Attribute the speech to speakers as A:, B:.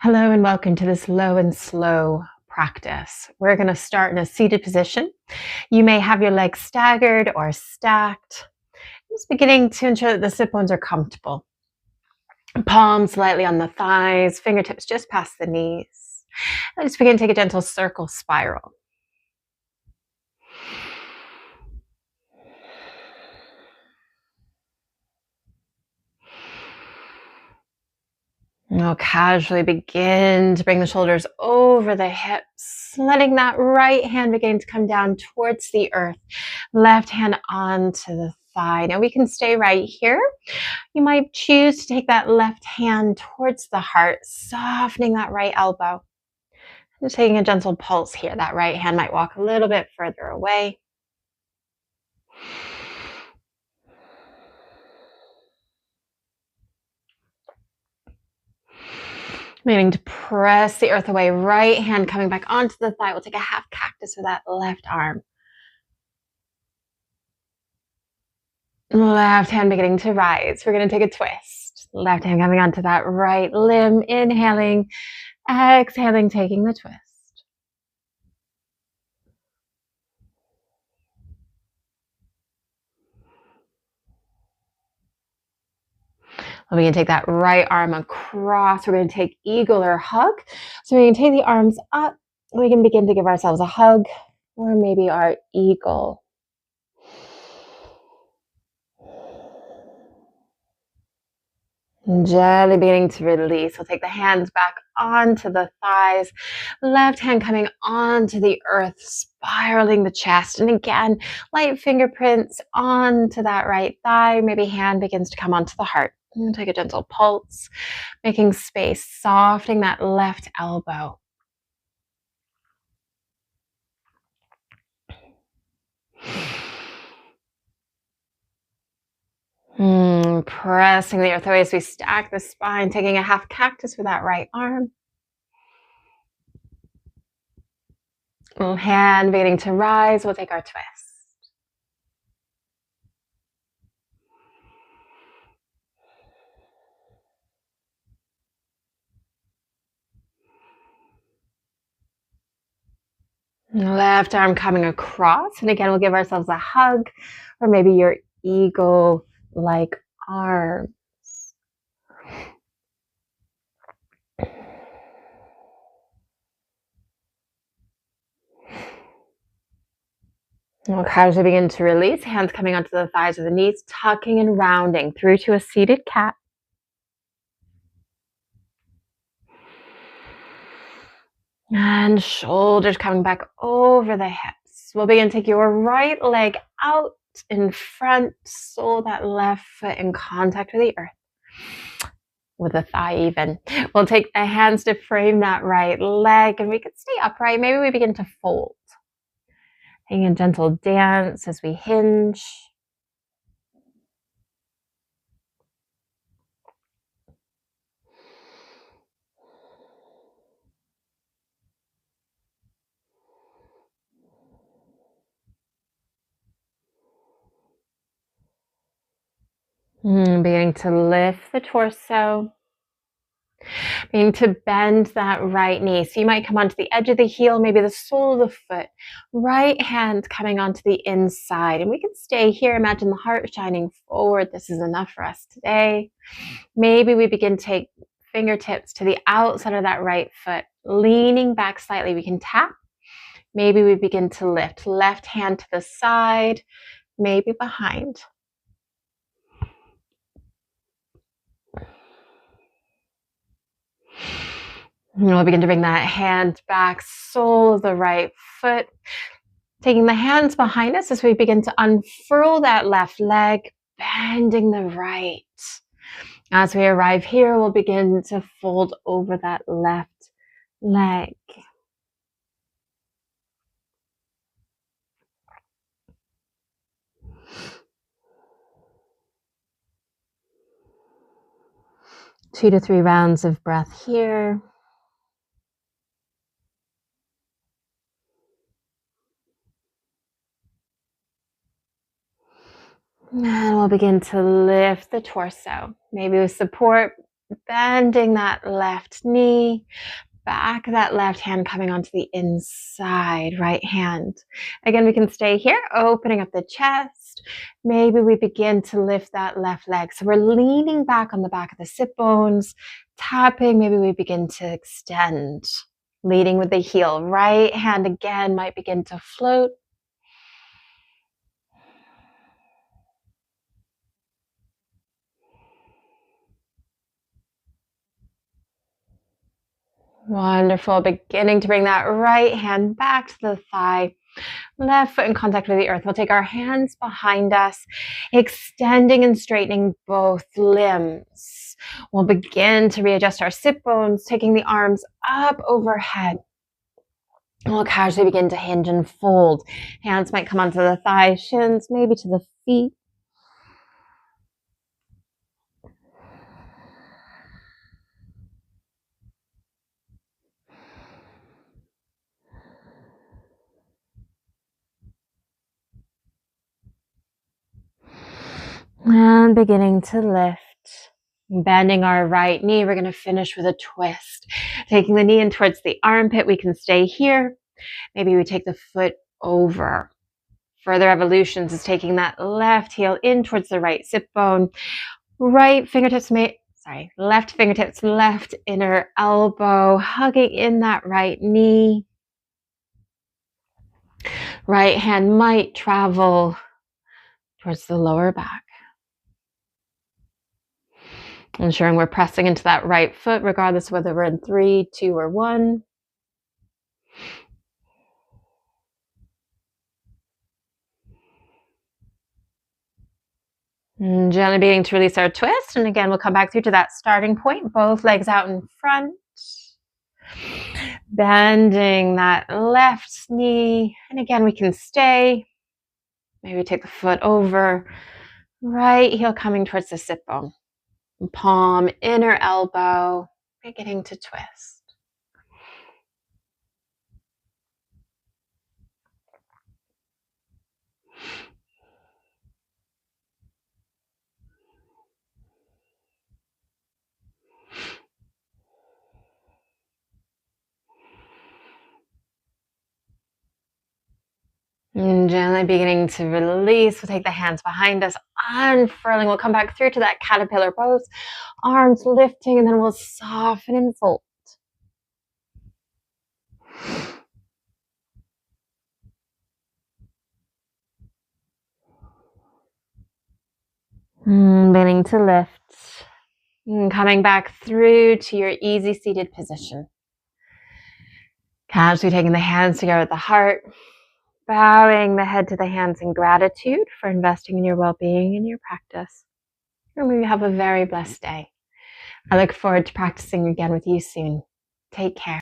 A: Hello and welcome to this low and slow practice. We're going to start in a seated position. You may have your legs staggered or stacked. Just beginning to ensure that the sit bones are comfortable. Palms slightly on the thighs, fingertips just past the knees. And just begin to take a gentle circle spiral. Now casually begin to bring the shoulders over the hips, letting that right hand begin to come down towards the earth, left hand onto the thigh. Now we can stay right here. You might choose to take that left hand towards the heart, softening that right elbow. Just taking a gentle pulse here. That right hand might walk a little bit further away. Meaning to press the earth away. Right hand coming back onto the thigh. We'll take a half cactus with that left arm. Left hand beginning to rise. We're going to take a twist. Left hand coming onto that right limb. Inhaling, exhaling, taking the twist. We're going to take that right arm across. We're going to take eagle or hug. So we can take the arms up. We can begin to give ourselves a hug or maybe our eagle. And gently beginning to release. We'll take the hands back onto the thighs. Left hand coming onto the earth, spiraling the chest. And again, light fingerprints onto that right thigh. Maybe hand begins to come onto the heart. And take a gentle pulse, making space, softening that left elbow. Pressing the earth away as we stack the spine, taking a half cactus with that right arm. Hand beginning to rise, we'll take our twist. Left arm coming across, and again, we'll give ourselves a hug, or maybe your eagle-like arms. We'll casually begin to release, hands coming onto the thighs or the knees, tucking and rounding through to a seated cat. And shoulders coming back over the hips. We'll begin to take your right leg out in front, sole that left foot in contact with the earth, with the thigh even. We'll take the hands to frame that right leg, and we can stay upright. Maybe we begin to fold. Taking a gentle dance as we hinge. Beginning to lift the torso. Beginning to bend that right knee. So you might come onto the edge of the heel, maybe the sole of the foot. Right hand coming onto the inside. And we can stay here. Imagine the heart shining forward. This is enough for us today. Maybe we begin to take fingertips to the outside of that right foot. Leaning back slightly, we can tap. Maybe we begin to lift. Left hand to the side, maybe behind. And we'll begin to bring that hand back, sole of the right foot. Taking the hands behind us as we begin to unfurl that left leg, bending the right. As we arrive here, we'll begin to fold over that left leg. Two to three rounds of breath here. And we'll begin to lift the torso, maybe with support Bending that left knee, back of that left hand coming onto the inside, right hand. Again, we can stay here, opening up the chest. Maybe we begin to lift that left leg. So we're leaning back on the back of the sit bones, tapping. Maybe we begin to extend, leading with the heel. Right hand again might begin to float. Wonderful. Beginning to bring that right hand back to the thigh. Left foot in contact with the earth. We'll take our hands behind us, extending and straightening both limbs. We'll begin to readjust our sit bones, taking the arms up overhead. We'll casually begin to hinge and fold. Hands might come onto the thighs, shins, maybe to the feet. And beginning to lift. Bending our right knee, we're going to finish with a twist. Taking the knee in towards the armpit, we can stay here. Maybe we take the foot over. Further evolutions is taking that left heel in towards the right sit bone. Left fingertips, left inner elbow, hugging in that right knee. Right hand might travel towards the lower back. Ensuring we're pressing into that right foot, regardless of whether we're in 3, 2, or 1. And gently beginning to release our twist. And again, we'll come back through to that starting point, both legs out in front. Bending that left knee. And again, we can stay. Maybe take the foot over. Right heel coming towards the sit bone. Palm, inner elbow, beginning to twist. And gently beginning to release. We'll take the hands behind us, unfurling. We'll come back through to that caterpillar pose. Arms lifting, and then we'll soften and fold. Beginning to lift. And coming back through to your easy seated position. Casually taking the hands together at the heart. Bowing the head to the hands in gratitude for investing in your well-being and your practice. And may you have a very blessed day. I look forward to practicing again with you soon. Take care.